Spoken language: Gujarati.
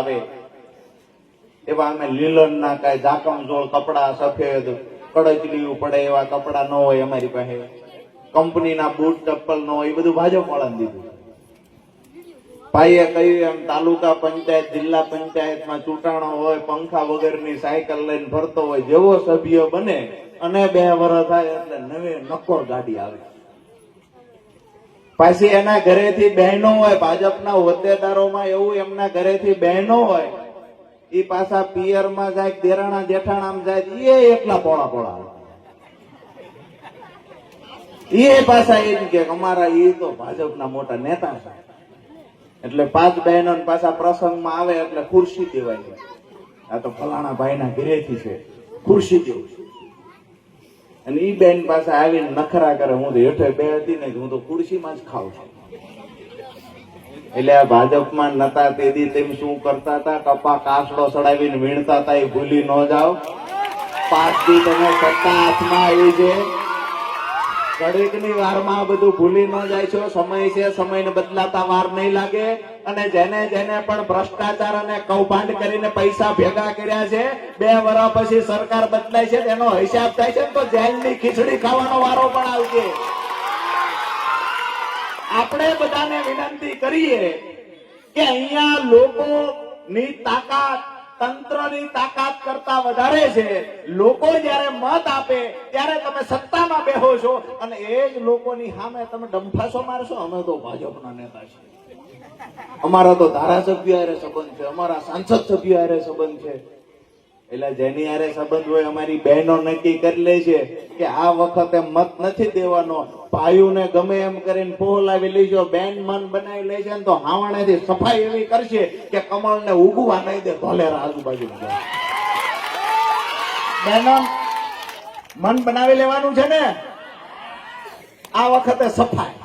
આવે એવા અમે લીલન ના કઈ ઝાકમઝોળ કપડા, સફેદ કડચલીયું પડે એવા કપડા ન હોય અમારી પાસે, કંપનીના બૂટ ચપ્પલ ન હોય, એ બધું ભાજપ વાળાને દીધું. ભાઈએ કહ્યું એમ તાલુકા પંચાયત, જિલ્લા પંચાયતમાં ચૂંટાણો હોય, પંખા વગરની સાયકલ લઈને ફરતો હોય, જેવો સભ્ય બને અને 2 વર્ષ થાય એટલે નવે નક્કોર ગાડી આવે. પાછી એના ઘરેથી બહેનો હોય, ભાજપના હોદ્દેદારોમાં એવું એમના ઘરેથી બહેનો હોય, એ પાછા પિયરમાં જાય, દેરાણા જેઠાણામ જાય, એ એટલા પોળા પોળા એ પાછા એમ કે અમારા એ તો ભાજપના મોટા નેતા છે. એટલે 5 બહેનો પાછા પ્રસંગમાં આવે એટલે ખુરશી દેવાય, આ તો ફલાણા ભાઈના ઘરેથી છે, ખુરશી દેવું. અને ઈ બેન પાસે આવીને નખરા કરે, હું તો હેઠે બે હતી ને, હું તો ખુરશીમાં જ ખાઉં છું. એટલે આ ભાજપમાં નતા તેદી તેમ શું કરતા હતા, કપા કાસડો ચડાવીને વીણતા હતા, એ ભૂલી ન જાઓ. 5 દી તમે સત્તા હાથમાં આવી છે, ઘડીકની વારમાં બધું ભૂલી ન જાય છો. સમય છે, સમયને બદલાતા વાર નહીં લાગે. અને જેને જેને પણ ભ્રષ્ટાચાર અને કૌભાંડ કરીને પૈસા ભેગા કર્યા છે, 2 વર્ષ પછી સરકાર બદલાય છે, તેનો હિસાબ થાય છે તો જેલની ખીચડી ખાવાનો વારો પણ આવશે. આપણે બધાને વિનંતી કરીએ કે અહીંયા લોકોની તાકાત તંત્રની તાકાત કરતા વધારે છે. લોકો જયારે મત આપે ત્યારે તમે સત્તામાં બેહો છો અને એ જ લોકોની સામે તમે ડંફાસો મારશો. અમે તો ભાજપના નેતા છીએ, અમારા તો ધારાસભ્ય હારે સંબંધ છે, અમારા સાંસદ સભ્ય હારે સંબંધ છે. એટલે જેની હારે સંબંધ હોય અમારી બહેનો નક્કી કરી લે છે કે આ વખતે મત નથી દેવાનો. ભાઈઓને ગમે એમ કરીને પોહલાવી લેજો, બેન મન બનાવી લે છે ને તો હાવણેથી સફાઈ એવી કરશે કે કમળને ઉગવા નહીં દે ધોલેરા આજુબાજુ. બહેનો મન બનાવી લેવાનું છે ને આ વખતે સફાઈ.